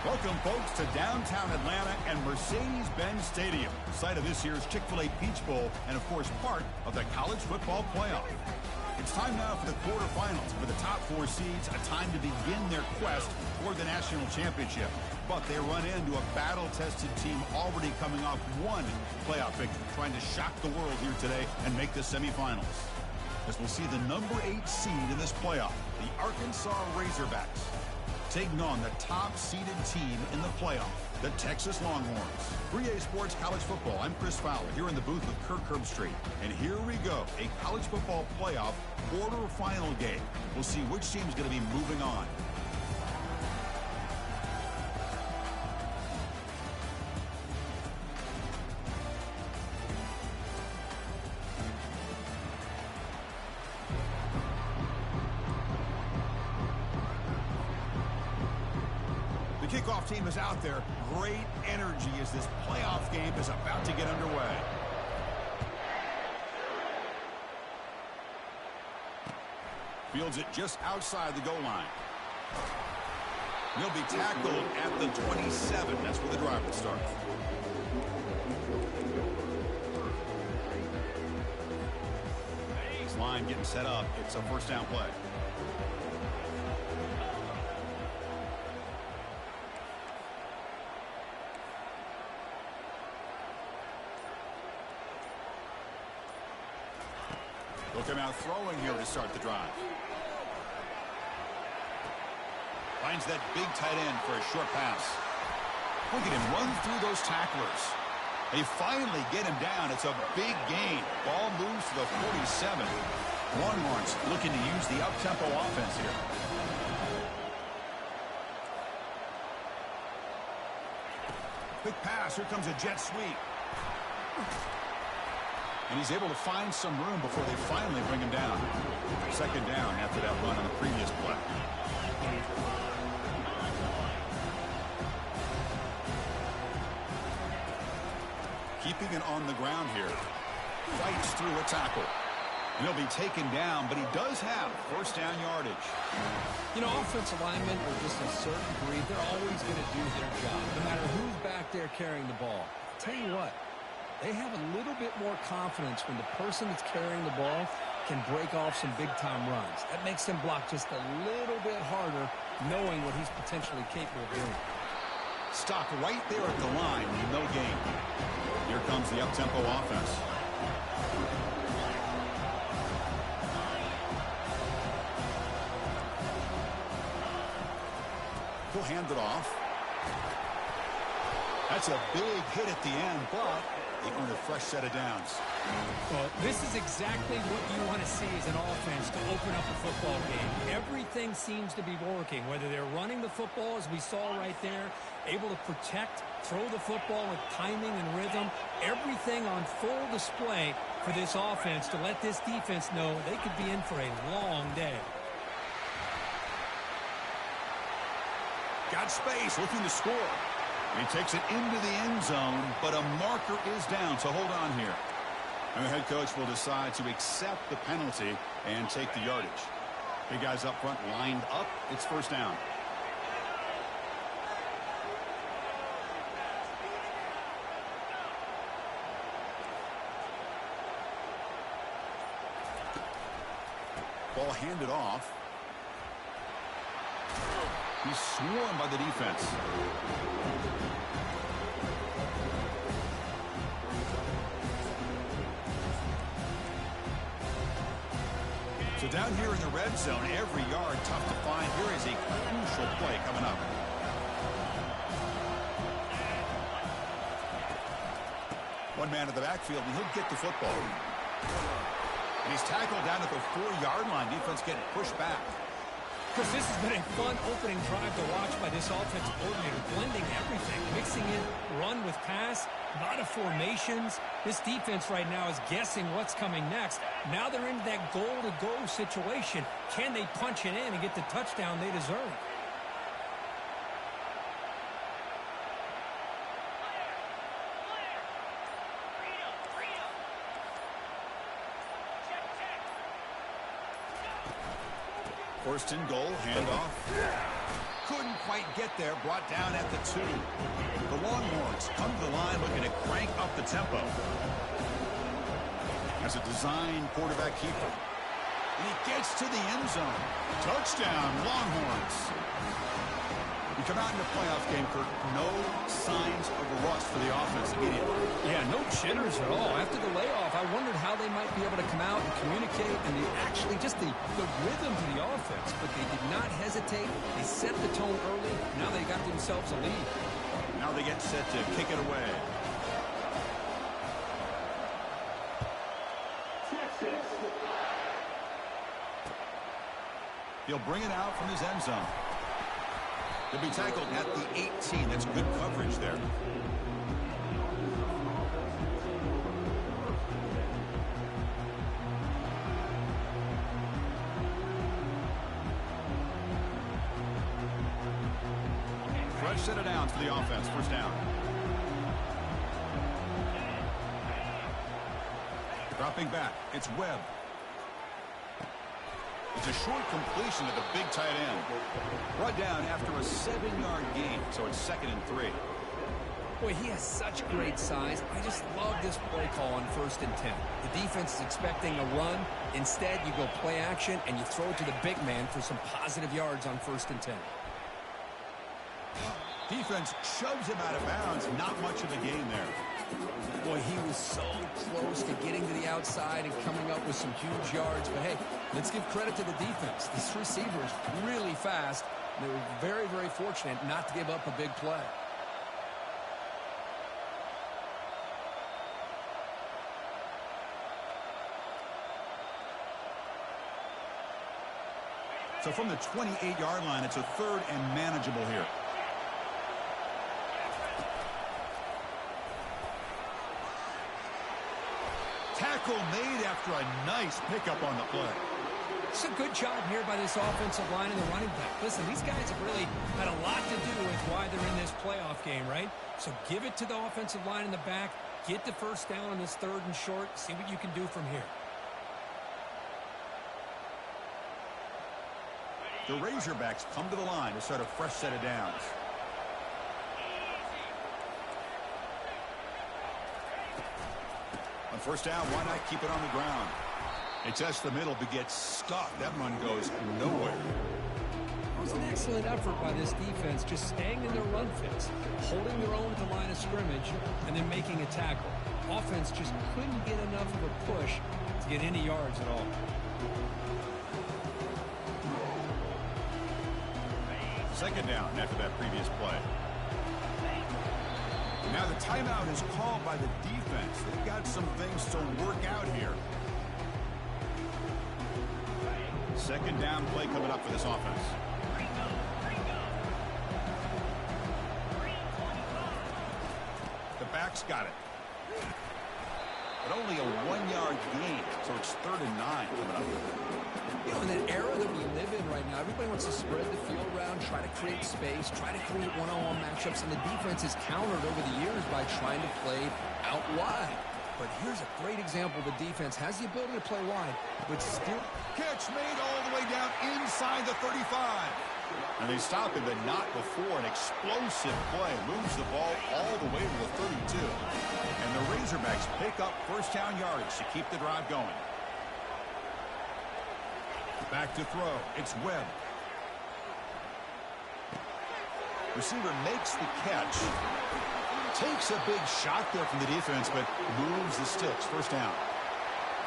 Welcome, folks, to downtown Atlanta and Mercedes-Benz Stadium, site of this year's Chick-fil-A Peach Bowl and, of course, part of the college football playoff. It's time now for the quarterfinals. For the top 4 seeds, a time to begin their quest for the national championship. But they run into a battle-tested team already coming off one playoff victory, trying to shock the world here today and make the semifinals. As we'll see the number 8 seed in this playoff, the Arkansas Razorbacks, taking on the top-seeded team in the playoff, the Texas Longhorns. 3A Sports College Football. I'm Chris Fowler here in the booth with Kirk Herbstreit. And here we go, a college football playoff quarterfinal game. We'll see which team's going to be moving on. Kickoff team is out there. Great energy as this playoff game is about to get underway. Fields it just outside the goal line. He'll be tackled at the 27. That's where the drive will start. This line getting set up. It's a first down play. They'll come out throwing here to start the drive. Finds that big tight end for a short pass. Look at him run through those tacklers. They finally get him down. It's a big gain. Ball moves to the 47. Longhorns looking to use the up-tempo offense here. Quick pass. Here comes a jet sweep. And he's able to find some room before they finally bring him down. Second down after that run on the previous play. Keeping it on the ground here. Fights through a tackle. And he'll be taken down, but he does have first down yardage. You know, offensive linemen are just a certain breed. They're always going to do their job, no matter who's back there carrying the ball. I'll tell you what. They have a little bit more confidence when the person that's carrying the ball can break off some big-time runs. That makes them block just a little bit harder, knowing what he's potentially capable of doing. Stop right there at the line, no gain. Here comes the up-tempo offense. He'll hand it off. That's a big hit at the end, but they earn a fresh set of downs. Well, this is exactly what you want to see as an offense to open up a football game. Everything seems to be working, whether they're running the football, as we saw right there, able to protect, throw the football with timing and rhythm, everything on full display for this offense to let this defense know they could be in for a long day. Got space, looking to score. He takes it into the end zone, but a marker is down, so hold on here. And the head coach will decide to accept the penalty and take the yardage. Big guys up front lined up. It's first down. Ball handed off. He's swarmed by the defense. So down here in the red zone, every yard tough to find. Here is a crucial play coming up. One man in the backfield, and he'll get the football. And he's tackled down at the 4-yard line. Defense getting pushed back. Because this has been a fun opening drive to watch by this offensive coordinator, blending everything, mixing in run with pass, a lot of formations. This defense right now is guessing what's coming next. Now they're into that goal-to-go situation. Can they punch it in and get the touchdown they deserve? First and goal, handoff. Couldn't quite get there, brought down at the 2. The Longhorns come to the line looking to crank up the tempo. As a design quarterback keeper. And he gets to the end zone. Touchdown, Longhorns. You come out in the playoff game, Kirk, no signs of a rust for the offense immediately. Yeah, no jitters at all. After the layoff, I wondered how they might be able to come out and communicate and actually just the rhythm to the offense. But they did not hesitate. They set the tone early. Now they got themselves a lead. Now they get set to kick it away. He'll bring it out from his end zone. He'll be tackled at the 18. That's good coverage there. Fresh set of downs for the offense. First down. Dropping back. It's Webb. It's a short completion to the big tight end. Brought down after a 7-yard gain, so it's 2nd and 3. Boy, he has such great size. I just love this play call on 1st and 10. The defense is expecting a run. Instead, you go play action, and you throw it to the big man for some positive yards on 1st and 10. Defense shoves him out of bounds. Not much of a gain there. Boy, he was so close to getting to the outside and coming up with some huge yards. But, hey, let's give credit to the defense. This receiver's really fast. They were very, very fortunate not to give up a big play. So from the 28-yard line, it's a 3rd and manageable here. Tackle made after a nice pickup on the play. It's a good job here by this offensive line and the running back. Listen, these guys have really had a lot to do with why they're in this playoff game, right? So give it to the offensive line in the back. Get the first down on this 3rd and short. See what you can do from here. The Razorbacks come to the line to start a fresh set of downs. On first down, why not keep it on the ground? They test the middle, but gets stuck. That run goes nowhere. It was an excellent effort by this defense, just staying in their run fits, holding their own at the line of scrimmage, and then making a tackle. Offense just couldn't get enough of a push to get any yards at all. Second down after that previous play. Now the timeout is called by the defense. They've got some things to work out here. Second down play coming up for this offense. The back's got it. But only a 1-yard gain, so it's 3rd and 9 coming up. You know, in that era that we live in right now, everybody wants to spread the field around, try to create space, try to create one-on-one matchups, and the defense is countered over the years by trying to play out wide. But here's a great example. The defense has the ability to play wide, but still... Catch made all the way down inside the 35. And they stop him, but not before an explosive play. Moves the ball all the way to the 32. And the Razorbacks pick up first down yardage to keep the drive going. Back to throw. It's Webb. Receiver makes the catch. Takes a big shot there from the defense, but moves the sticks. First down.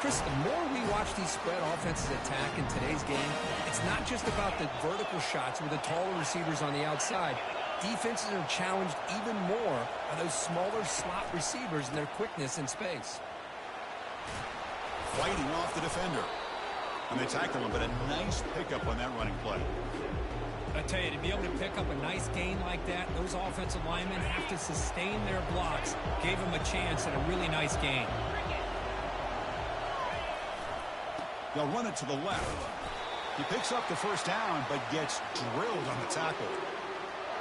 Chris, the more we watch these spread offenses attack in today's game, it's not just about the vertical shots with the taller receivers on the outside. Defenses are challenged even more by those smaller slot receivers and their quickness in space. Fighting off the defender. And they tackle him, but a nice pickup on that running play. I tell you, to be able to pick up a nice gain like that, those offensive linemen have to sustain their blocks. Gave them a chance at a really nice gain. They'll run it to the left. He picks up the first down, but gets drilled on the tackle.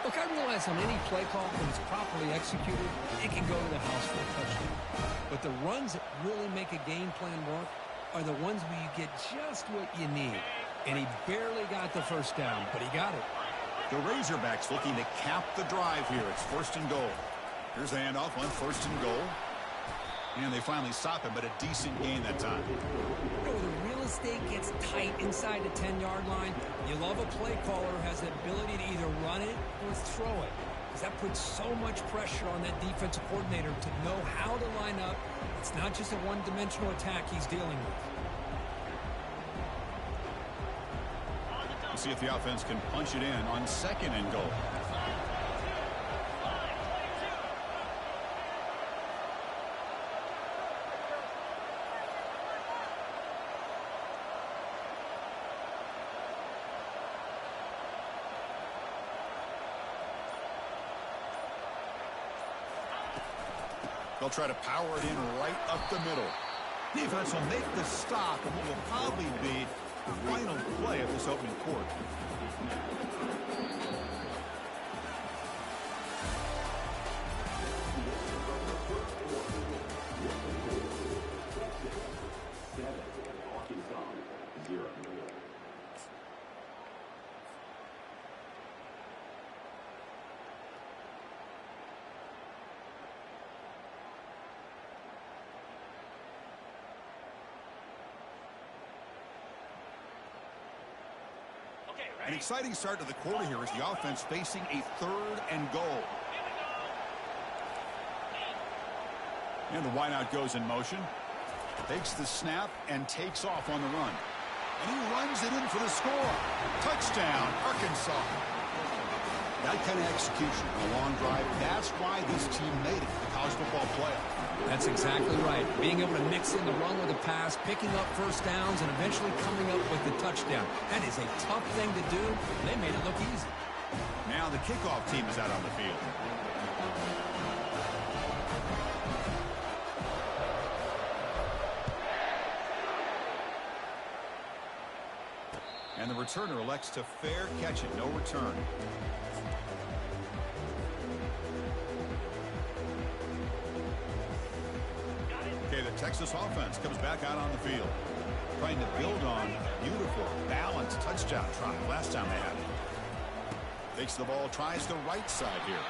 Look, I realize on any play call, when it's properly executed, it can go to the house for a touchdown. But the runs that really make a game plan work are the ones where you get just what you need. And he barely got the first down, but he got it. The Razorbacks looking to cap the drive here. It's 1st and goal. Here's the handoff on 1st and goal. And they finally stop him, but a decent gain that time. You know, the real estate gets tight inside the 10-yard line. You love a play caller who has the ability to either run it or throw it, because that puts so much pressure on that defensive coordinator to know how to line up. It's not just a one-dimensional attack he's dealing with. We'll see if the offense can punch it in on 2nd and goal. They'll try to power it in right up the middle. Defense will make the stop, and what will probably be the final play of this opening quarter. An exciting start to the quarter here as the offense facing a 3rd and goal. And the wideout goes in motion. Takes the snap and takes off on the run. And he runs it in for the score. Touchdown, Arkansas. That kind of execution on a long drive, that's why this team made it to the college football playoff. That's exactly right. Being able to mix in the run with the pass, picking up first downs, and eventually coming up with the touchdown. That is a tough thing to do. They made it look easy. Now the kickoff team is out on the field. And the returner elects to fair catch it. No return. Okay, the Texas offense comes back out on the field, trying to build on a beautiful, balanced touchdown drive last time they had it. Takes the ball, tries the right side here.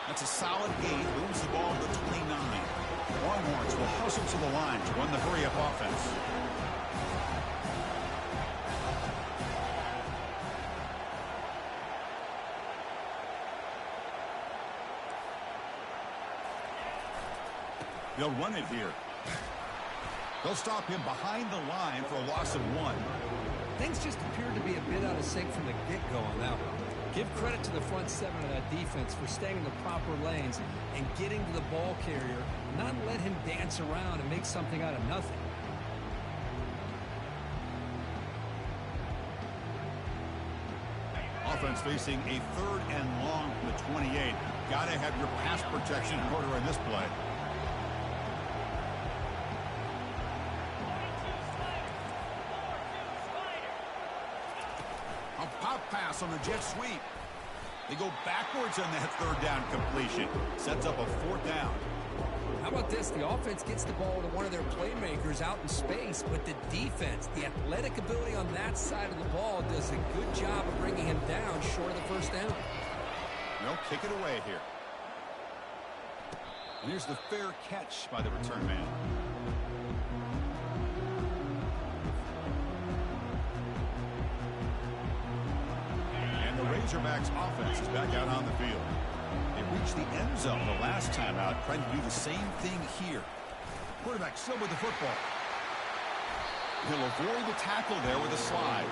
That's a solid gain, moves the ball to the 29. Longhorns will hustle to the line to run the hurry-up offense. They'll run it here. They'll stop him behind the line for a loss of 1. Things just appeared to be a bit out of sync from the get-go on that one. Give credit to the front 7 of that defense for staying in the proper lanes and getting to the ball carrier, not let him dance around and make something out of nothing. Offense facing a 3rd and long from the 28. Got to have your pass protection in order in this play. Pass on the jet sweep. They go backwards on that 3rd down completion. Sets up a 4th down. How about this? The offense gets the ball to one of their playmakers out in space, but the defense, the athletic ability on that side of the ball does a good job of bringing him down short of the 1st down. They'll kick it away here. And here's the fair catch by the return man. Razorbacks offense is back out on the field. They reached the end zone the last time out, trying to do the same thing here. Quarterback still with the football. He'll avoid the tackle there with a slide.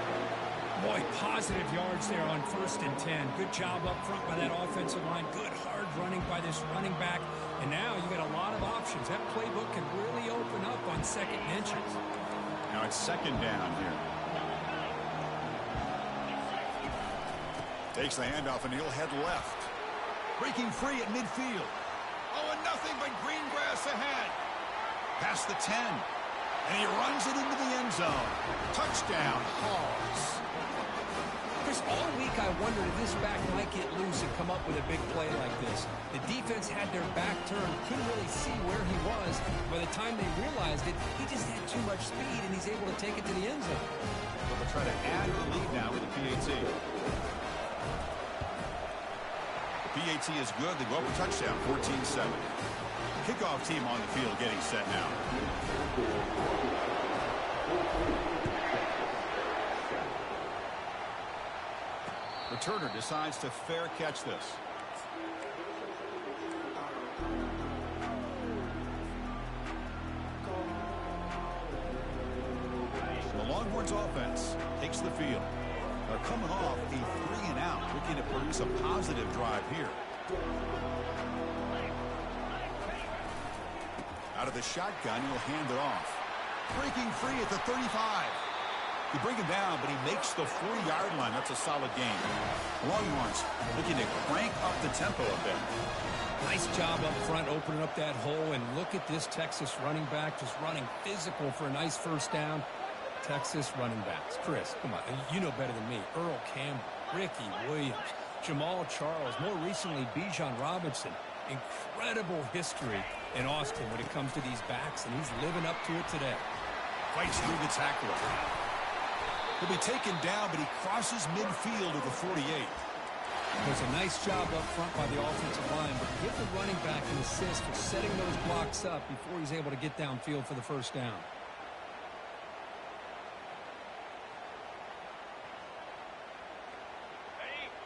Boy, positive yards there on 1st and 10. Good job up front by that offensive line. Good hard running by this running back. And now you got a lot of options. That playbook can really open up on 2nd and inches. Now it's 2nd down here. Takes the handoff and he'll head left. Breaking free at midfield. Oh, and nothing but green grass ahead. Past the 10. And he runs it into the end zone. Touchdown, Hogs. Chris, all week I wondered if this back might get loose and come up with a big play like this. The defense had their back turned, couldn't really see where he was. By the time they realized it, he just had too much speed, and he's able to take it to the end zone. They'll try to add to the lead now with the PAT. The PAT is good. They go up a touchdown, 14-7. Kickoff team on the field getting set now. Returner decides to fair catch this. The Longhorns offense takes the field. They're coming off a 3-and-out, looking to produce a positive drive here. Out of the shotgun, he'll hand it off. Breaking free at the 35. You bring him down, but he makes the 4-yard line. That's a solid game. Longhorns looking to crank up the tempo a bit. Nice job up front, opening up that hole. And look at this Texas running back just running physical for a nice first down. Texas running backs. Chris, come on. You know better than me. Earl Campbell, Ricky Williams, Jamal Charles, more recently Bijan Robinson. Incredible history in Austin when it comes to these backs, and he's living up to it today. Fights through the tackler. He'll be taken down, but he crosses midfield at the 48. There's a nice job up front by the offensive line, but give the running back an assist for setting those blocks up before he's able to get downfield for the first down.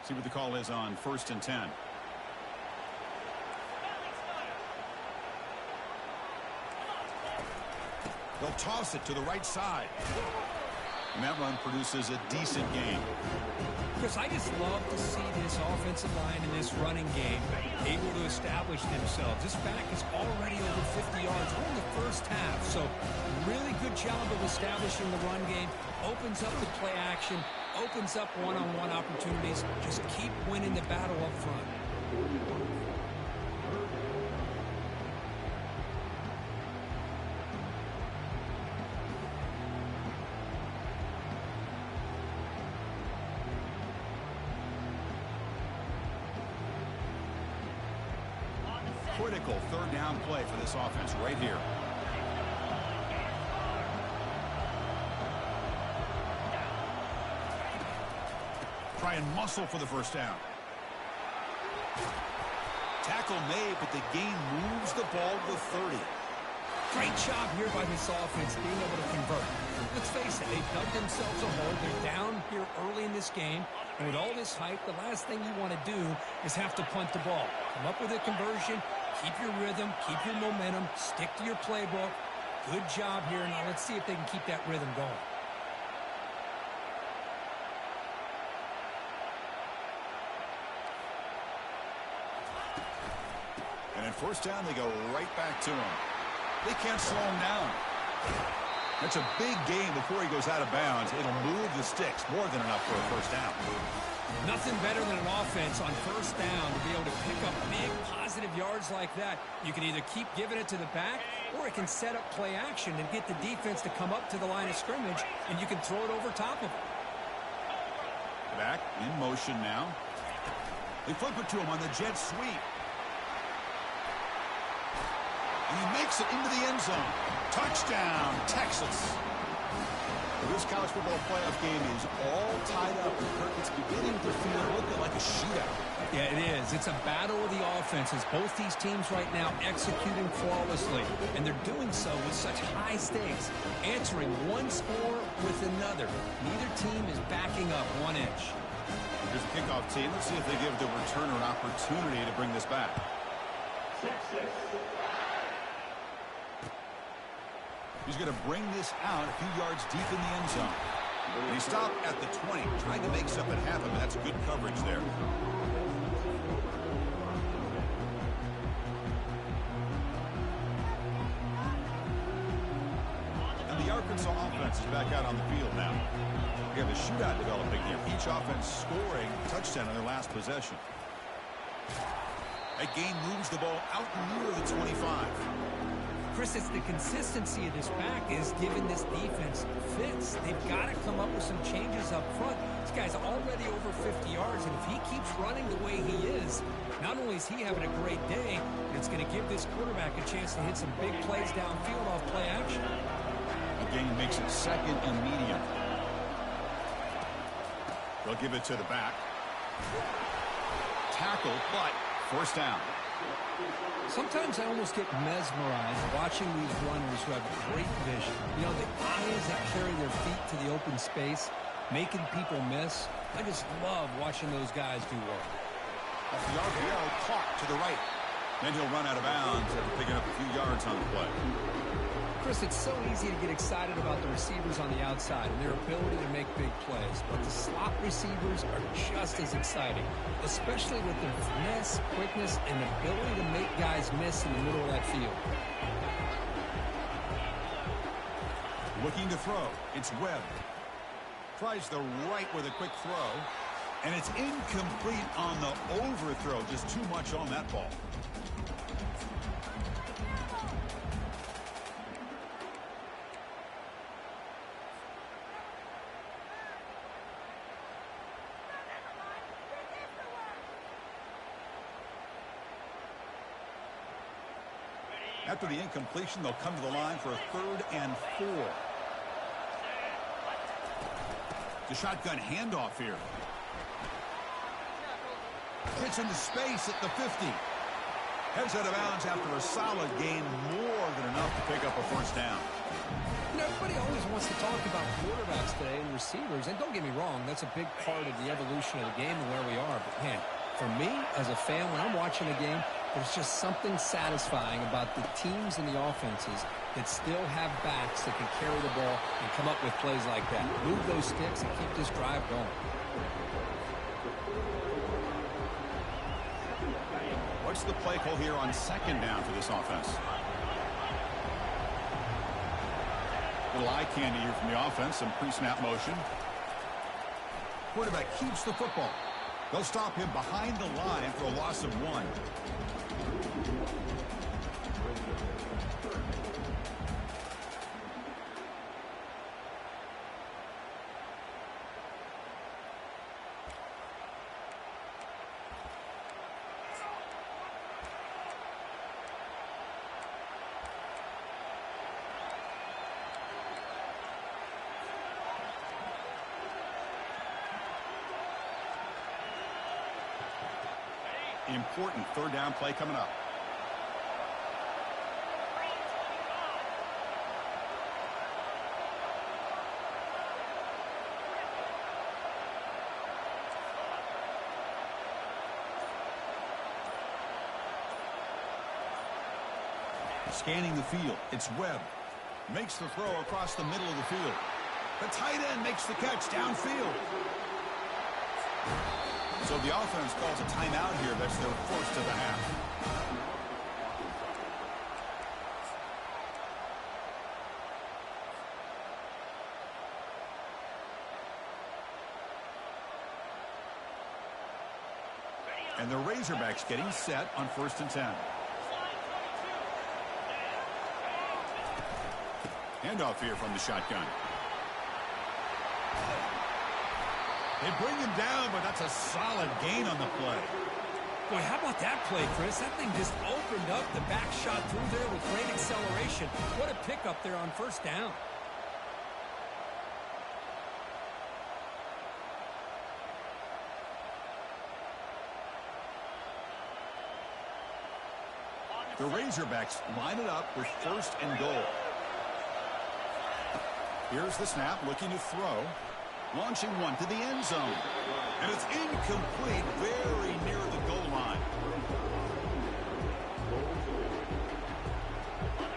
See what the call is on 1st and 10. They'll toss it to the right side. And that run produces a decent gain. Chris, I just love to see this offensive line in this running game able to establish themselves. This back is already over 50 yards. We're in the first half, so really good job of establishing the run game. Opens up the play action, opens up one-on-one opportunities. Just keep winning the battle up front. Critical third down play for this offense right here. Try and muscle for the first down. Tackle made, but the gain moves the ball to the 30. Great job here by this offense being able to convert. Let's face it, they've dug themselves a hole. They're down here early in this game. And with all this hype, the last thing you want to do is have to punt the ball. Come up with a conversion, keep your rhythm, keep your momentum, stick to your playbook. Good job here. Now let's see if they can keep that rhythm going. And in first down, they go right back to him. They can't slow him down. That's a big gain before he goes out of bounds. It'll move the sticks more than enough for a first down. Nothing better than an offense on first down to be able to pick up big positive yards like that. You can either keep giving it to the back, or it can set up play action and get the defense to come up to the line of scrimmage, and you can throw it over top of them. Back in motion now. They flip it to him on the jet sweep. And he makes it into the end zone. Touchdown, Texas. This college football playoff game is all tied up. It's beginning to feel a little bit like a shootout. Yeah, it is. It's a battle of the offenses. Both these teams right now executing flawlessly, and they're doing so with such high stakes, answering one score with another. Neither team is backing up 1 inch. Here's the kickoff team. Let's see if they give the returner an opportunity to bring this back. He's going to bring this out a few yards deep in the end zone. And he stopped at the 20, trying to make something happen. That's good coverage there. And the Arkansas offense is back out on the field now. We have a shootout developing here. Each offense scoring a touchdown on their last possession. That gain moves the ball out near the 25. Chris, it's the consistency of this back is giving this defense fits. They've got to come up with some changes up front. This guy's already over 50 yards, and if he keeps running the way he is, not only is he having a great day, but it's going to give this quarterback a chance to hit some big plays downfield off play action. A gain makes it 2nd and medium. They'll give it to the back. Tackle, but first down. Sometimes I almost get mesmerized watching these runners who have great vision. You know, the eyes that carry their feet to the open space, making people miss. I just love watching those guys do work. Off the RPO, caught to the right. Then he'll run out of bounds after picking up a few yards on the play. Chris, it's so easy to get excited about the receivers on the outside and their ability to make big plays, but the slot receivers are just as exciting, especially with their finesse, quickness, and ability to make guys miss in the middle of that field. Looking to throw. It's Webb. Tries the right with a quick throw, and it's incomplete on the overthrow. Just too much on that ball. After the incompletion, they'll come to the line for a 3rd and 4. The shotgun handoff here. Gets into space at the 50. Heads out of bounds after a solid gain, more than enough to pick up a first down. You know, everybody always wants to talk about quarterbacks today and receivers, and don't get me wrong, that's a big part of the evolution of the game and where we are. But, man, for me, as a fan, when I'm watching a game, there's just something satisfying about the teams and the offenses that still have backs that can carry the ball and come up with plays like that. Move those sticks and keep this drive going. What's the play call here on 2nd down for this offense? Little eye candy here from the offense, some pre-snap motion. Quarterback keeps the football. They'll stop him behind the line for a loss of 1. Important 3rd down play coming up. Scanning the field, it's Webb. Makes the throw across the middle of the field. The tight end makes the catch downfield. So the offense calls a timeout here. That's their first of the half. And the Razorbacks getting set on 1st and 10. Handoff here from the shotgun. They bring him down, but that's a solid gain on the play. Boy, how about that play, Chris? That thing just opened up. The back shot through there with great acceleration. What a pickup there on 1st down. The Razorbacks line it up with 1st and goal. Here's the snap, looking to throw. Launching one to the end zone. And it's incomplete, very near the goal line.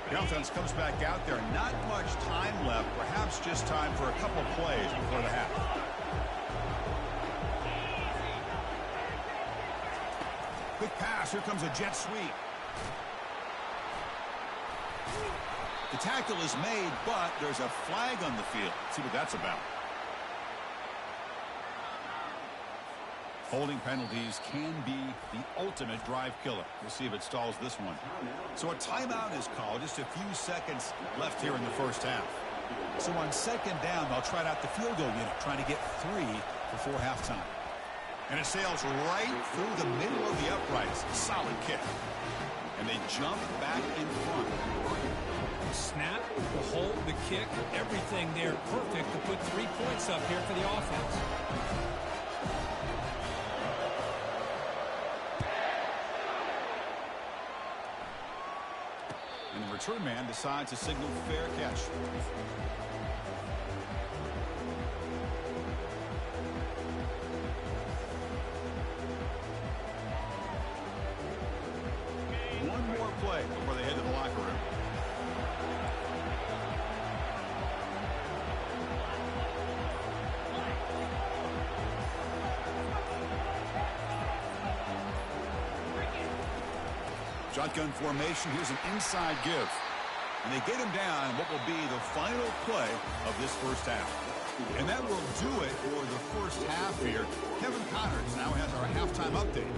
The offense comes back out there. Not much time left. Perhaps just time for a couple plays before the half. Quick pass. Here comes a jet sweep. The tackle is made, but there's a flag on the field. Let's see what that's about. Holding penalties can be the ultimate drive killer. We'll see if it stalls this one. So a timeout is called. Just a few seconds left here in the first half. So on second down, they'll try out the field goal unit, trying to get 3 before halftime. And it sails right through the middle of the uprights. Solid kick. And they jump back in front. Snap, the hold, the kick, everything there perfect to put 3 points up here for the offense. And the return man decides to signal fair catch. One more play before they head to the locker room. Shotgun formation. Here's an inside give. And they get him down what will be the final play of this first half. And that will do it for the first half here. Kevin Connors now has our halftime update.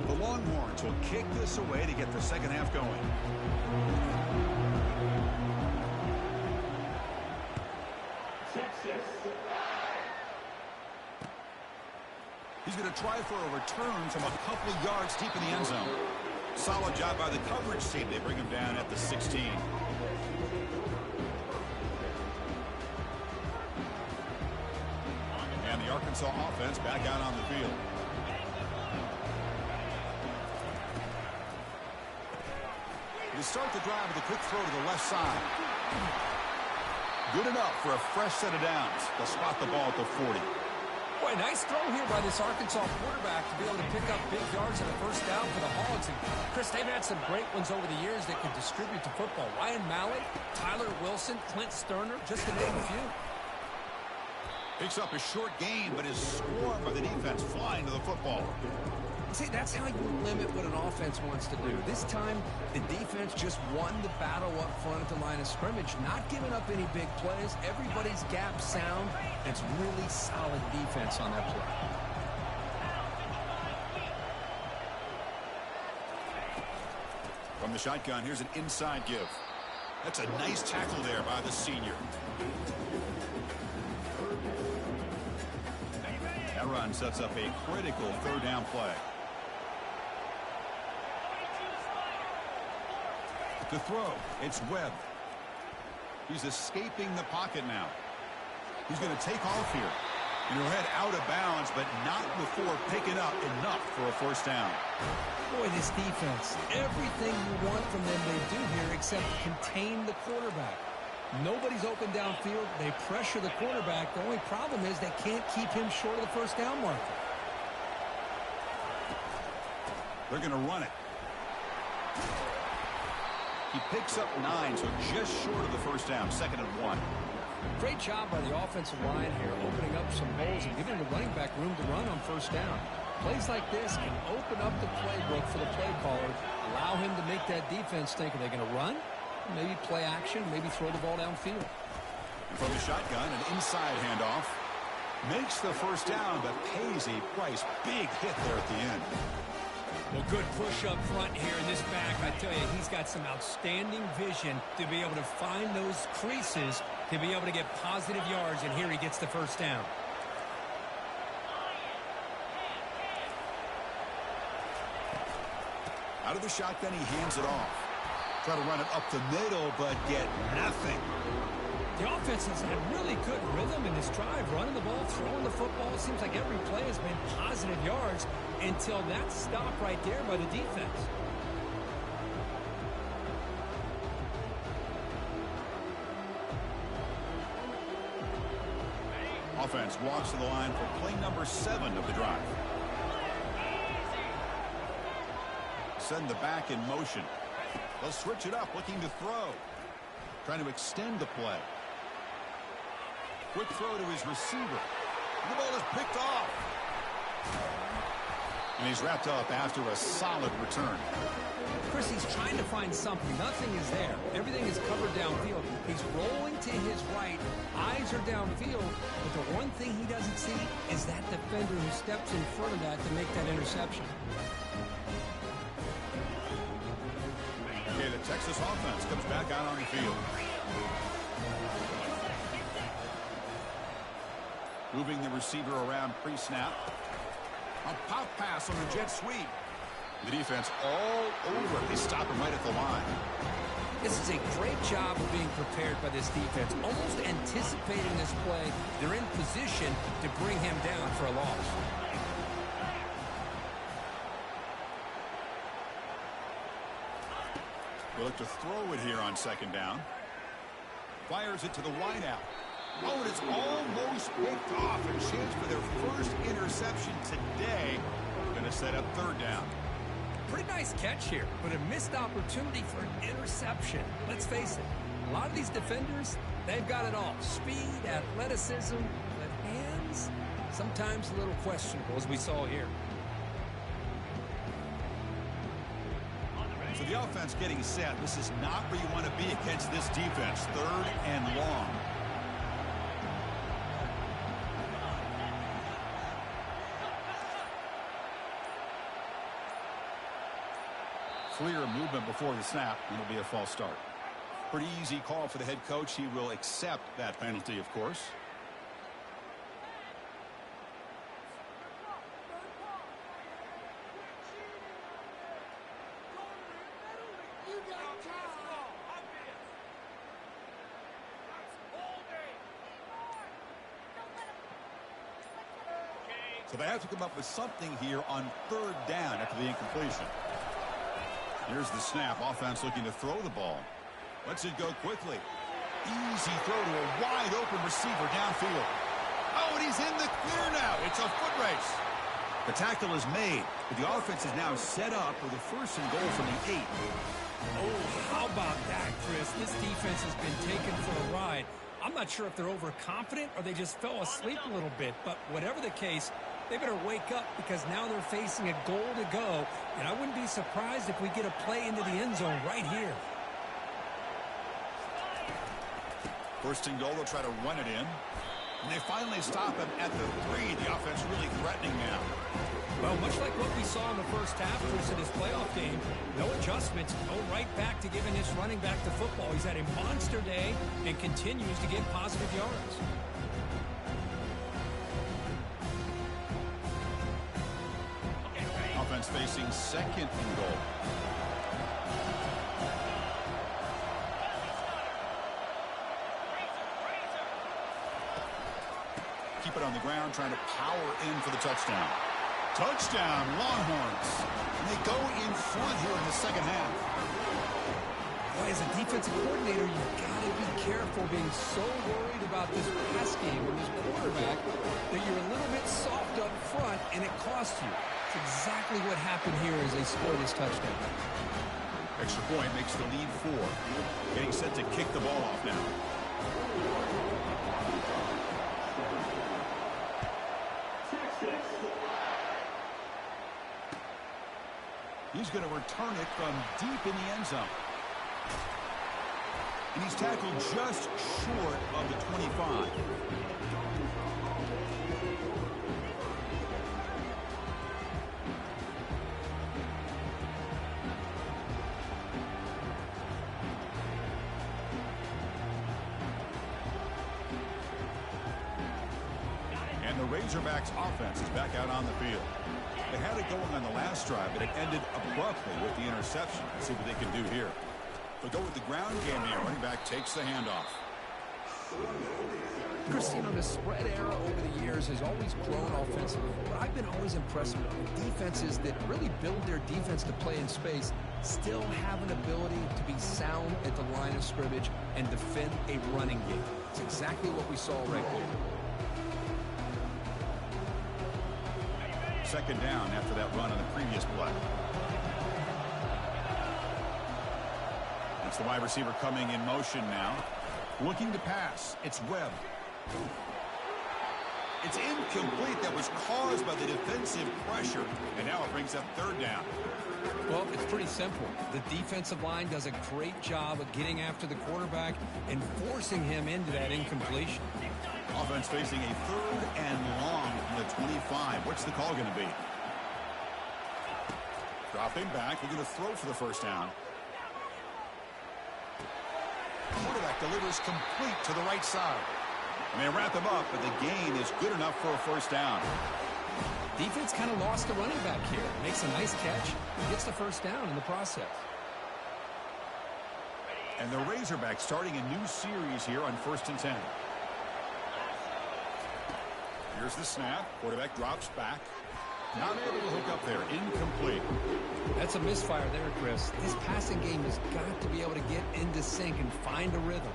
The Longhorns will kick this away to get the second half going. He's going to try for a return from a couple of yards deep in the end zone. Solid job by the coverage team. They bring him down at the 16. And the Arkansas offense back out on the field. They start the drive with a quick throw to the left side. Good enough for a fresh set of downs. They'll spot the ball at the 40. Boy, nice throw here by this Arkansas quarterback to be able to pick up big yards and a first down for the Hogs. And Chris, they've had some great ones over the years that can distribute the football. Ryan Mallett, Tyler Wilson, Clint Sterner, just to name a few. Picks up a short gain, but is swarmed by the defense flying to the football. See, that's how you limit what an offense wants to do. This time, the defense just won the battle up front at the line of scrimmage, not giving up any big plays. Everybody's gap sound. It's really solid defense on that play. From the shotgun, here's an inside give. That's a nice tackle there by the senior. That run sets up a critical third down play. To throw, it's Webb. He's escaping the pocket now. He's going to take off here. And he'll head out of bounds, but not before picking up enough for a first down. Boy, this defense, everything you want from them they do here except contain the quarterback. Nobody's open downfield. They pressure the quarterback. The only problem is they can't keep him short of the first down marker. They're going to run it. He picks up 9, so just short of the first down, 2nd and 1. Great job by the offensive line here, opening up some holes and giving the running back room to run on first down. Plays like this can open up the playbook for the play caller, allow him to make that defense think, are they going to run? Maybe play action, maybe throw the ball downfield. From the shotgun, an inside handoff. Makes the first down, but pays a price. Big hit there at the end. Well, good push up front here in this back. I tell you, he's got some outstanding vision to be able to find those creases to be able to get positive yards, and here he gets the first down. Out of the shotgun, he hands it off. Try to run it up the middle, but get nothing. The offense has had really good rhythm in this drive, running the ball, throwing the football. It seems like every play has been positive yards until that stop right there by the defense. Offense walks to the line for play number 7 of the drive. Send the back in motion. They'll switch it up, looking to throw. Trying to extend the play. Quick throw to his receiver. The ball is picked off. And he's wrapped up after a solid return. Chris, he's trying to find something. Nothing is there. Everything is covered downfield. He's rolling to his right. Eyes are downfield. But the one thing he doesn't see is that defender who steps in front of that to make that interception. Okay, the Texas offense comes back out on the field. Moving the receiver around pre-snap. A pop pass on the jet sweep. The defense all over it. They stop him right at the line. This is a great job of being prepared by this defense. Almost anticipating this play. They're in position to bring him down for a loss. They look to throw it here on second down. Fires it to the wideout. Oh, and it's almost picked off. A chance for their first interception today. Going to set up third down. Pretty nice catch here, but a missed opportunity for an interception. Let's face it, a lot of these defenders, they've got it all. Speed, athleticism, but hands, sometimes a little questionable, as we saw here. So the offense getting set. This is not where you want to be against this defense. Third and long. Clear movement before the snap, and it'll be a false start. Pretty easy call for the head coach. He will accept that penalty, of course. So they have to come up with something here on third down after the incompletion. Here's the snap. Offense looking to throw the ball. Lets it go quickly. Easy throw to a wide-open receiver downfield. Oh, and he's in the clear now. It's a foot race. The tackle is made, but the offense is now set up with a first and goal from the 8. Oh, how about that, Chris? This defense has been taken for a ride. I'm not sure if they're overconfident or they just fell asleep a little bit, but whatever the case, they better wake up because now they're facing a goal to go, and I wouldn't be surprised if we get a play into the end zone right here. First and goal, they'll try to run it in. And they finally stop him at the 3. The offense really threatening now. Well, much like what we saw in the first half, Chris, in this playoff game, no adjustments, go right back to giving this running back the football. He's had a monster day and continues to get positive yards. Offense facing second and goal. Keep it on the ground, trying to power in for the touchdown. Touchdown, Longhorns. And they go in front here in the second half. Boy, as a defensive coordinator, you've got to be careful being so worried about this pass game or this quarterback that you're a little bit soft up front and it costs you. It's exactly what happened here as they score this touchdown. Extra point makes the lead 4. Getting set to kick the ball off now. He's going to return it from deep in the end zone. And he's tackled just short of the 25. And the Razorbacks offense is back out on the field. They had it going on the last drive, but it ended abruptly with the interception. Let's see what they can do here. They'll go with the ground game here. Running back takes the handoff. Chris, you know, the spread era over the years has always grown offensively, but I've been always impressed with defenses that really build their defense to play in space, still have an ability to be sound at the line of scrimmage and defend a running game. It's exactly what we saw right there. Second down after that run on the previous play. That's the wide receiver coming in motion now. Looking to pass. It's Webb. It's incomplete. That was caused by the defensive pressure. And now it brings up third down. Well, it's pretty simple. The defensive line does a great job of getting after the quarterback and forcing him into that incompletion. Offense facing a third and long from the 25. What's the call going to be? Dropping back. We're going to throw for the first down. Quarterback delivers complete to the right side. And they wrap him up, but the gain is good enough for a first down. Defense kind of lost the running back here. Makes a nice catch. Gets the first down in the process. And the Razorbacks starting a new series here on 1st and 10. Here's the snap. Quarterback drops back. Not able to hook up there. Incomplete. That's a misfire there, Chris. This passing game has got to be able to get into sync and find a rhythm.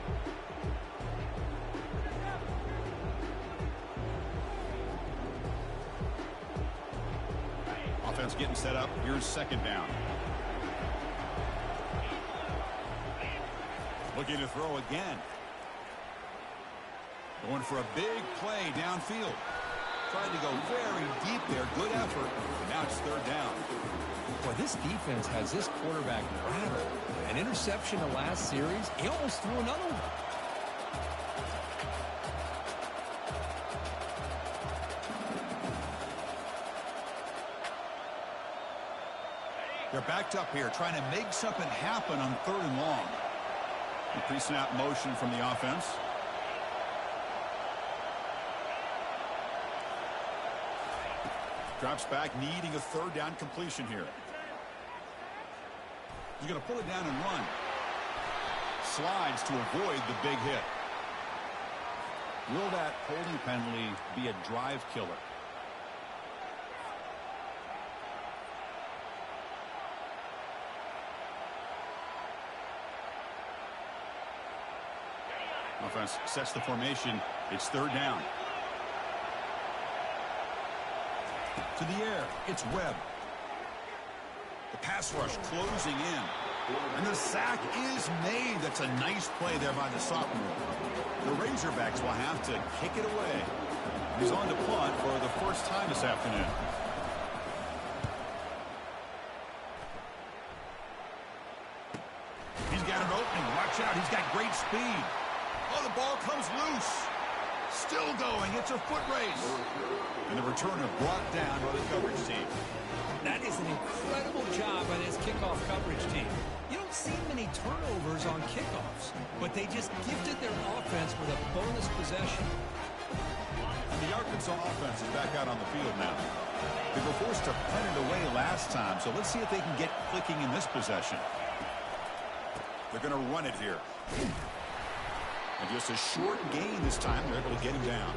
Offense getting set up. Here's second down. Looking to throw again. Going for a big play downfield. Trying to go very deep there. Good effort. And now it's third down. Boy, this defense has this quarterback rattled. An interception the last series. He almost threw another one. They're backed up here, trying to make something happen on third and long. The pre-snap motion from the offense. Drops back, needing a third down completion here. He's going to pull it down and run. Slides to avoid the big hit. Will that holding penalty be a drive killer? Offense sets the formation. It's third down. To the air, it's Webb. The pass rush closing in. And the sack is made. That's a nice play there by the sophomore. The Razorbacks will have to kick it away. He's on to punt for the first time this afternoon. He's got an opening. Watch out. He's got great speed. Oh, the ball comes loose. Still going. It's a foot race. And the returner brought down by the coverage team. That is an incredible job by this kickoff coverage team. You don't see many turnovers on kickoffs, but they just gifted their offense with a bonus possession. And the Arkansas offense is back out on the field now. They were forced to punt it away last time, so let's see if they can get clicking in this possession. They're going to run it here. And just a short gain this time. They're able to get him down.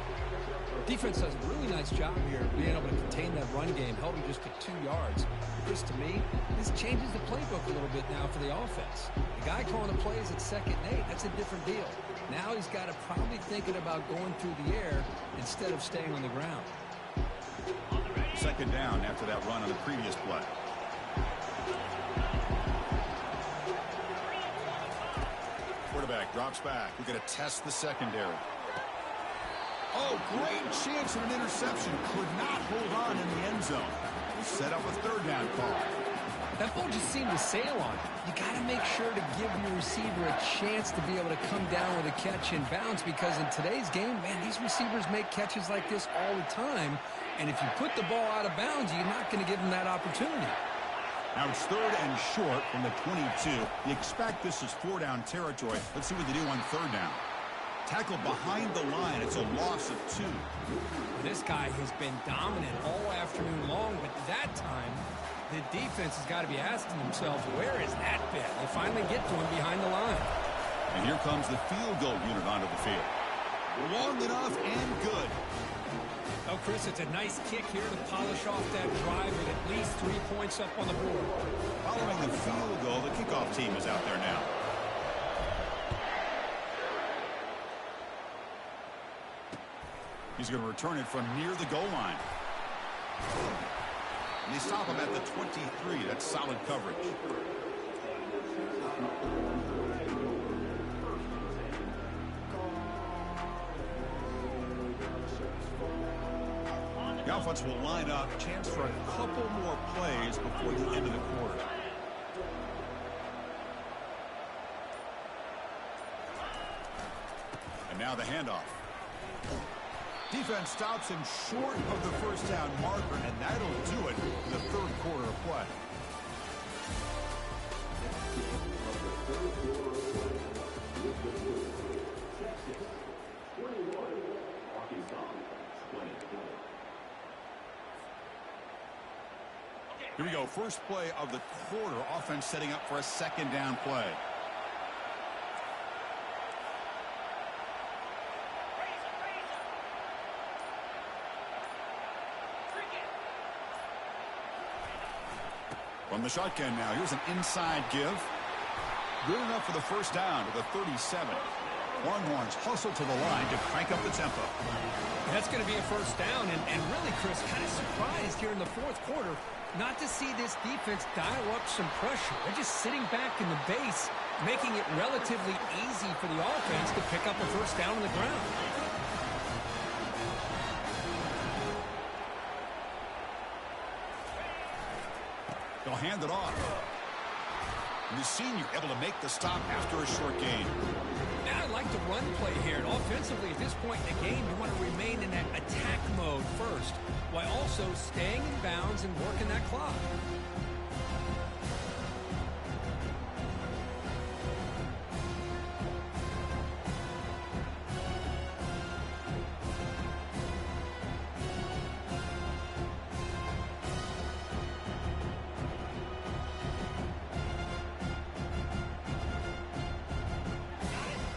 Defense does a really nice job here being able to contain that run game, held him just to 2 yards. This, to me, this changes the playbook a little bit now for the offense. The guy calling the plays at 2nd and 8, that's a different deal. Now he's got to probably thinking about going through the air instead of staying on the ground. Second down after that run on the previous play. Quarterback drops back. We're going to test the secondary. Oh, great chance of an interception. Could not hold on in the end zone. Set up a third down call. That ball just seemed to sail on it. You got to make sure to give your receiver a chance to be able to come down with a catch and bounce, because in today's game, man, these receivers make catches like this all the time. And if you put the ball out of bounds, you're not going to give them that opportunity. Now it's third and short from the 22. You expect this is 4-down territory. Let's see what they do on third down. Tackle behind the line. It's a loss of 2. This guy has been dominant all afternoon long, but that time, the defense has got to be asking themselves, where is that bit? They finally get to him behind the line. And here comes the field goal unit onto the field. Long enough and good. Oh, Chris, it's a nice kick here to polish off that drive with at least 3 points up on the board. Following the field goal, the kickoff team is out there now. He's going to return it from near the goal line. And they stop him at the 23. That's solid coverage. offense will line up. Chance for a couple more plays before the end of the quarter. And now the handoff. Defense stops him short of the first down marker, and that'll do it in the third quarter of play. Here we go. First play of the quarter. Offense setting up for a second down play. From the shotgun now. Here's an inside give. Good enough for the first down to the 37. Longhorns hustle to the line to crank up the tempo. That's going to be a first down. And really, Chris, kind of surprised here in the fourth quarter not to see this defense dial up some pressure. They're just sitting back in the base, making it relatively easy for the offense to pick up a first down on the ground. They'll hand it off. And the senior able to make the stop after a short gain. Now I like the run play here. And offensively, at this point in the game, you want to remain in that attack mode first, while also staying in bounds and working that clock.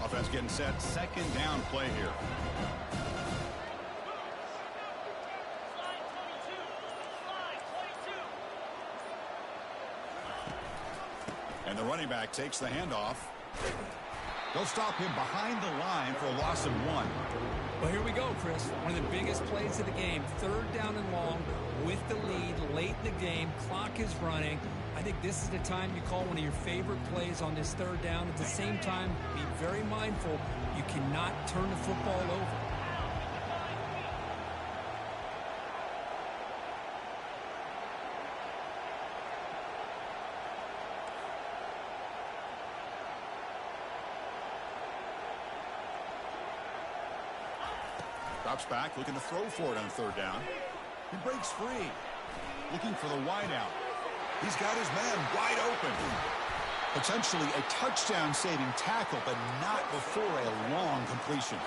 Offense getting set. Second down play here. And the running back takes the handoff. They'll stop him behind the line for a loss of 1. Well, here we go, Chris. One of the biggest plays of the game. Third down and long with the lead late in the game. Clock is running. I think this is the time you call one of your favorite plays on this third down. At the same time, be very mindful. You cannot turn the football over. Drops back, looking to throw for it on third down. He breaks free. Looking for the wideout. He's got his man wide open. Potentially a touchdown-saving tackle, but not before a long completion.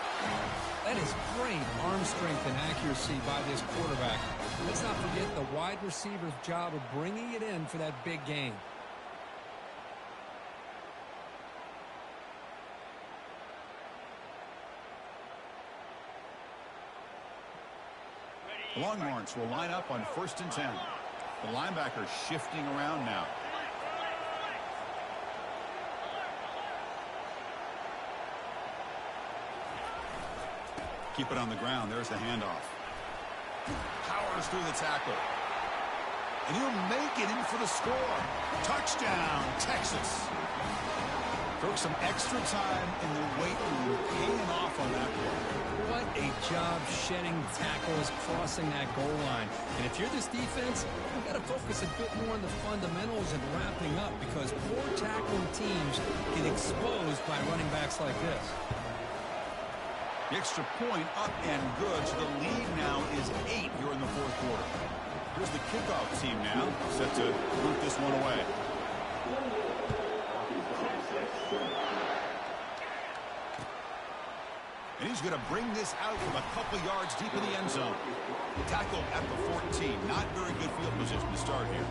That is great arm strength and accuracy by this quarterback. Let's not forget the wide receiver's job of bringing it in for that big gain. The Longhorns will line up on 1st and 10. The linebacker shifting around now. Keep it on the ground. There's the handoff. Powers through the tackle. And he'll make it in for the score. Touchdown, Texas. Took some extra time in the weight room, paying off on that one. What a job shedding tackles, crossing that goal line. And if you're this defense, you've got to focus a bit more on the fundamentals and wrapping up, because poor tackling teams get exposed by running backs like this. The extra point up and good, so the lead now is 8 here in the fourth quarter. Here's the kickoff team now, set to root this one away. And he's going to bring this out from a couple yards deep in the end zone. Tackle at the 14. Not very good field position to start here.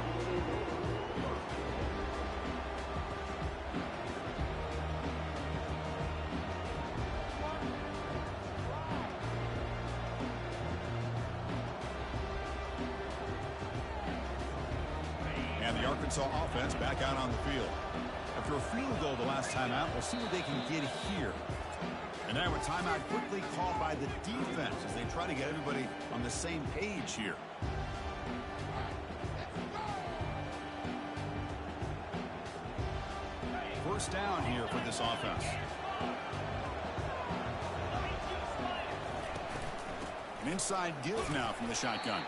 And the Arkansas offense back out on the field. After a field goal the last time out, we'll see what they can get here. And now a timeout quickly called by the defense as they try to get everybody on the same page here. First down here for this offense. An inside give now from the shotgun.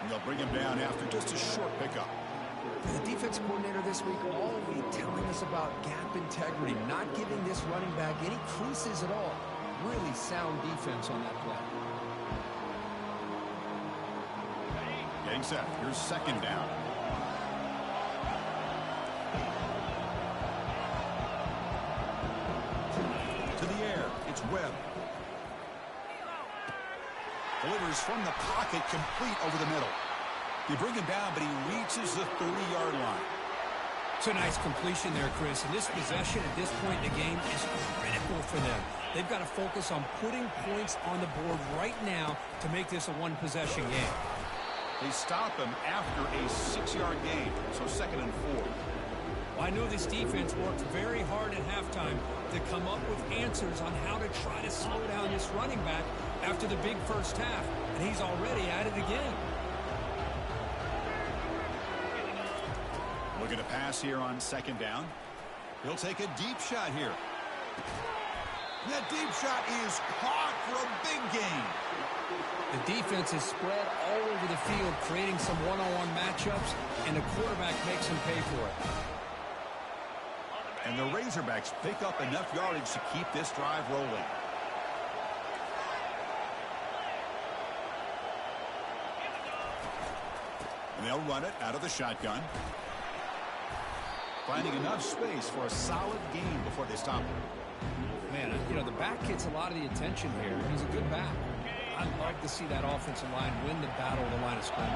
And they'll bring him down after just a short pickup. The defense coordinator this week all week telling us about gap integrity, not giving this running back any creases at all. Really sound defense on that play. Getting set. Here's second down. To the air. It's Webb. Delivers from the pocket, complete over the middle. They bring him down, but he reaches the 30-yard line. It's a nice completion there, Chris. And this possession at this point in the game is critical for them. They've got to focus on putting points on the board right now to make this a one-possession game. They stop him after a 6-yard gain, so second and 4. Well, I know this defense worked very hard at halftime to come up with answers on how to try to slow down this running back after the big first half, and he's already at it again. Looking to pass here on second down. He'll take a deep shot here. That deep shot is caught for a big gain. The defense is spread all over the field, creating some one-on-one matchups, and the quarterback makes him pay for it. And the Razorbacks pick up enough yardage to keep this drive rolling. And they'll run it out of the shotgun. Finding enough space for a solid gain before they stop him. Man, you know, the back gets a lot of the attention here. He's a good back. I'd love to see that offensive line win the battle of the line of scrimmage.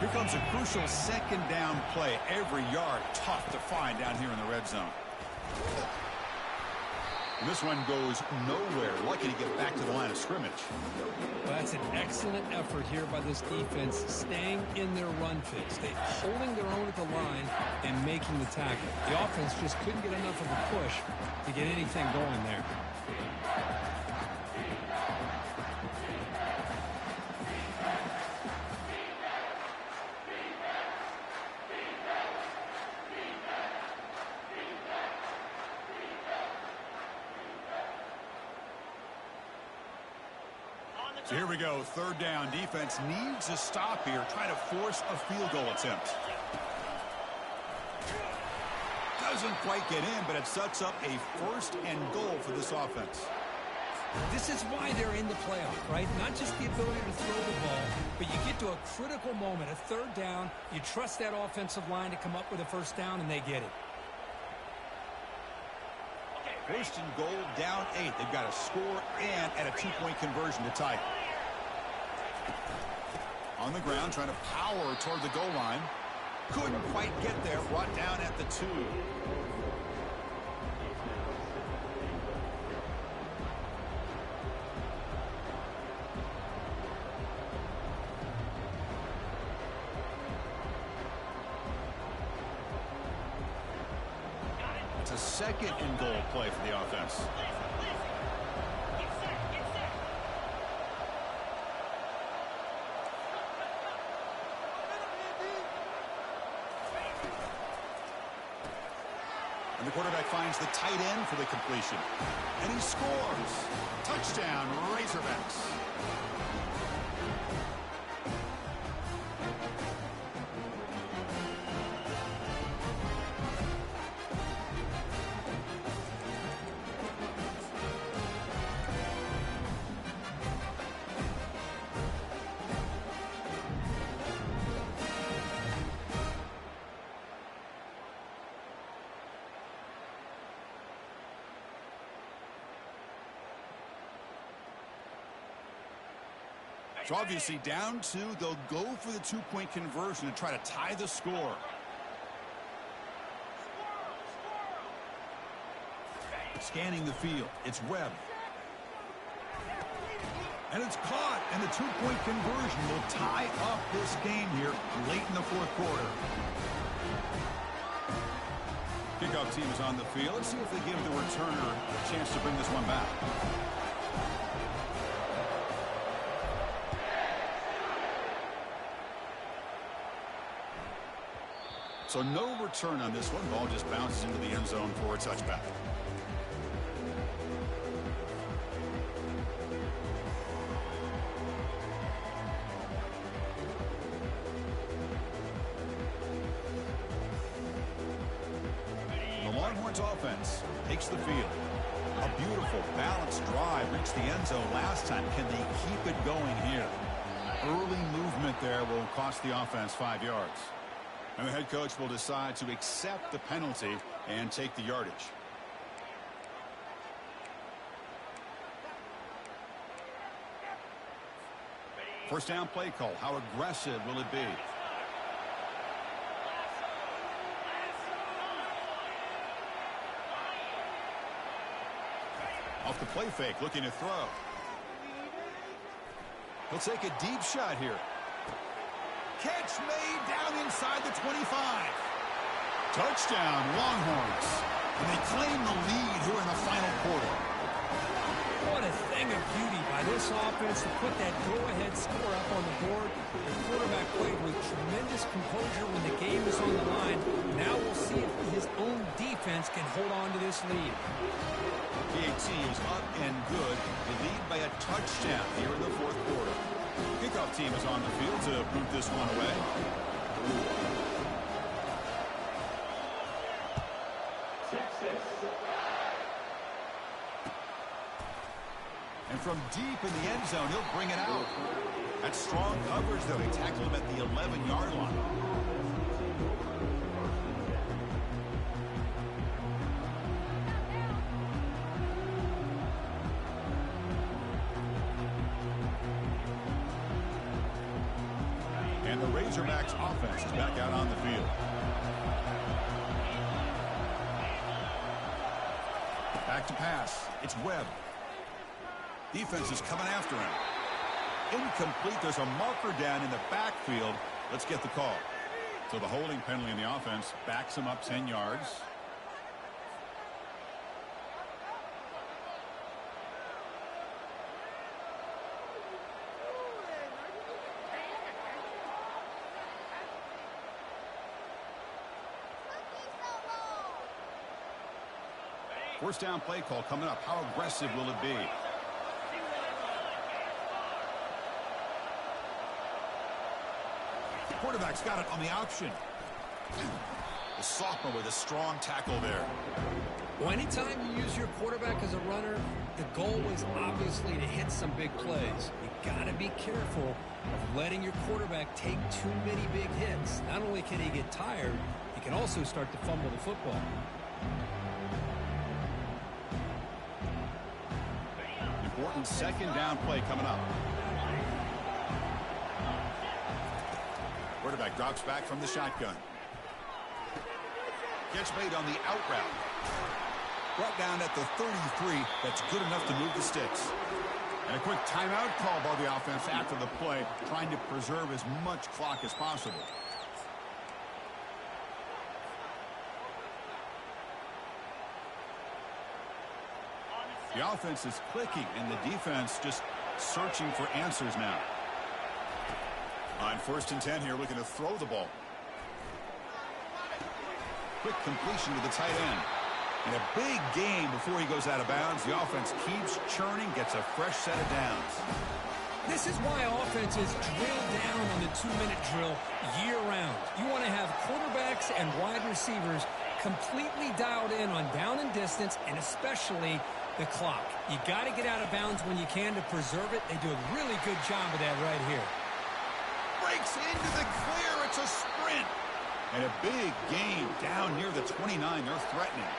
Here comes a crucial second down play. Every yard tough to find down here in the red zone. And this one goes nowhere. Lucky to get back to the line of scrimmage. Well, that's an excellent effort here by this defense, staying in their run fix. They're holding their own at the line and making the tackle. The offense just couldn't get enough of a push to get anything going there. So here we go, third down. Defense needs a stop here, trying to force a field goal attempt. Doesn't quite get in, but it sets up a first and goal for this offense. This is why they're in the playoff, right? Not just the ability to throw the ball, but you get to a critical moment, a third down, you trust that offensive line to come up with a first down, and they get it. First and goal, down 8. They've got to score and at a 2-point conversion to tie it. On the ground, trying to power toward the goal line. Couldn't quite get there, brought down at the 2. It's a second and goal play for the offense. And the quarterback finds the tight end for the completion. And he scores. Touchdown, Razorbacks. So obviously down 2, they'll go for the 2-point conversion to try to tie the score. Scanning the field, it's Webb. And it's caught, and the 2-point conversion will tie up this game here late in the fourth quarter. Kickoff team is on the field. Let's see if they give the returner a chance to bring this one back. So no return on this one. Ball just bounces into the end zone for a touchback. Longhorns offense takes the field. A beautiful, balanced drive reached the end zone last time. Can they keep it going here? Early movement there will cost the offense 5 yards. And the head coach will decide to accept the penalty and take the yardage. First down play call. How aggressive will it be? Off the play fake, looking to throw. He'll take a deep shot here. Catch made down inside the 25. Touchdown, Longhorns. And they claim the lead here in the final quarter. What a thing of beauty by this offense to put that go-ahead score up on the board. The quarterback played with tremendous composure when the game is on the line. Now we'll see if his own defense can hold on to this lead. PAT is up and good. They lead by a touchdown here in the fourth quarter. Kickoff team is on the field to boot this one away. And from deep in the end zone, he'll bring it out. That's strong coverage, though. They tackled him at the 11-yard line. And the Razorbacks offense is back out on the field. Back to pass. It's Webb. Defense is coming after him. Incomplete. There's a marker down in the backfield. Let's get the call. So the holding penalty in the offense backs him up 10 yards. First down play call coming up. How aggressive will it be? Quarterback's got it on the option. The sophomore with a strong tackle there. Well, anytime you use your quarterback as a runner, the goal is obviously to hit some big plays. You got to be careful of letting your quarterback take too many big hits. Not only can he get tired, he can also start to fumble the football. Important second down play coming up. Quarterback drops back from the shotgun. Catch made on the out route. Brought down at the 33. That's good enough to move the sticks. And a quick timeout call by the offense after the play, trying to preserve as much clock as possible. The offense is clicking, and the defense just searching for answers now. On 1st and 10 here, looking to throw the ball. Quick completion to the tight end. And a big game before he goes out of bounds. The offense keeps churning, gets a fresh set of downs. This is why offenses drill down on the 2-minute drill year-round. You want to have quarterbacks and wide receivers completely dialed in on down and distance, and especially the clock. You got to get out of bounds when you can to preserve it. They do a really good job of that right here. Breaks into the clear. It's a sprint. And a big game down near the 29. They're threatening.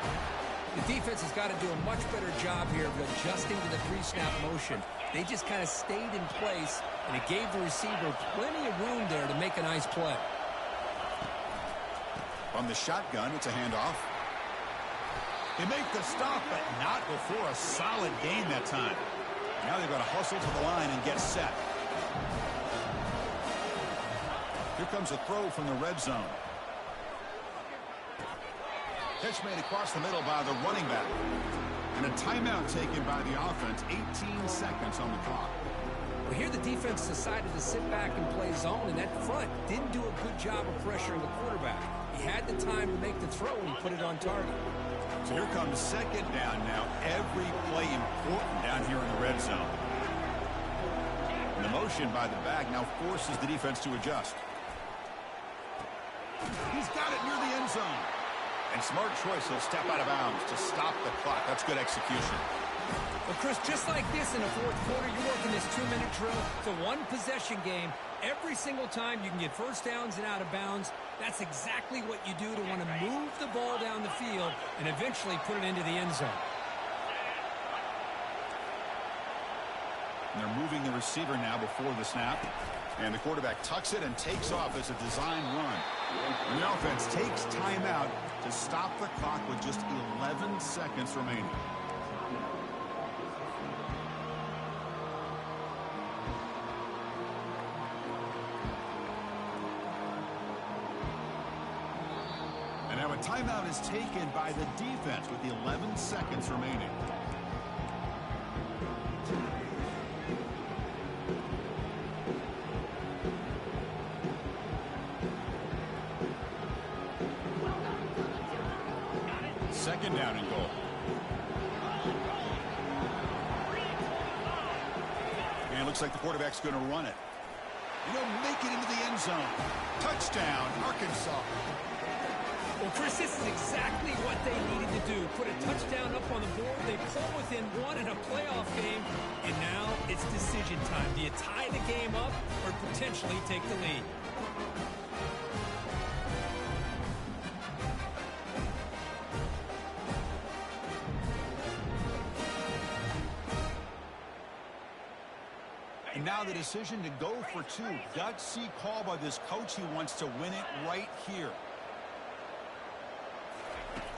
The defense has got to do a much better job here of adjusting to the pre-snap motion. They just kind of stayed in place, and it gave the receiver plenty of room there to make a nice play. From the shotgun, it's a handoff. They make the stop, but not before a solid gain that time. Now they've got to hustle to the line and get set. Here comes a throw from the red zone. Catch made across the middle by the running back. And a timeout taken by the offense. 18 seconds on the clock. Well, here the defense decided to sit back and play zone, and that front didn't do a good job of pressuring the quarterback. He had the time to make the throw, and he put it on target. So here comes second down now. Every play important down here in the red zone. And the motion by the back now forces the defense to adjust. He's got it near the end zone. And smart choice, he'll step out of bounds to stop the clock. That's good execution. Well, Chris, just like this in the fourth quarter, you're working this 2-minute drill. It's a one-possession game. Every single time you can get first downs and out of bounds, that's exactly what you do to want to move the ball down the field and eventually put it into the end zone. And they're moving the receiver now before the snap. And the quarterback tucks it and takes off as a design run. And the offense takes timeout to stop the clock with just 11 seconds remaining. And now a timeout is taken by the defense with 11 seconds remaining. Second down and goal. And it looks like the quarterback's going to run it. And he'll make it into the end zone. Touchdown, Arkansas. Well, Chris, this is exactly what they needed to do. Put a touchdown up on the board. They pull within one in a playoff game. And now it's decision time. Do you tie the game up or potentially take the lead? And now the decision to go for two. Gutsy call by this coach. He wants to win it right here.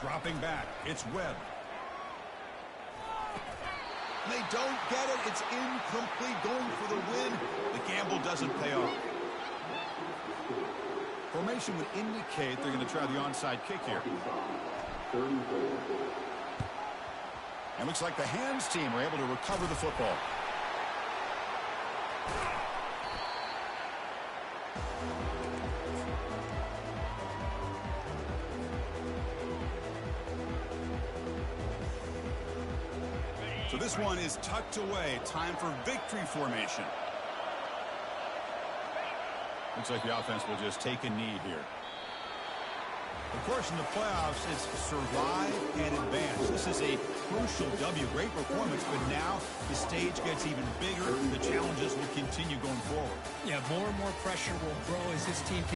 Dropping back. It's Webb. They don't get it. It's incomplete. Going for the win. The gamble doesn't pay off. Formation would indicate they're going to try the onside kick here. And looks like the hands team are able to recover the football. So this one is tucked away. Time for victory formation. Looks like the offense will just take a knee here. Of course, in the playoffs, it's survive and advance. This is a crucial W. Great performance, but now the stage gets even bigger. The challenges will continue going forward. Yeah, more and more pressure will grow as this team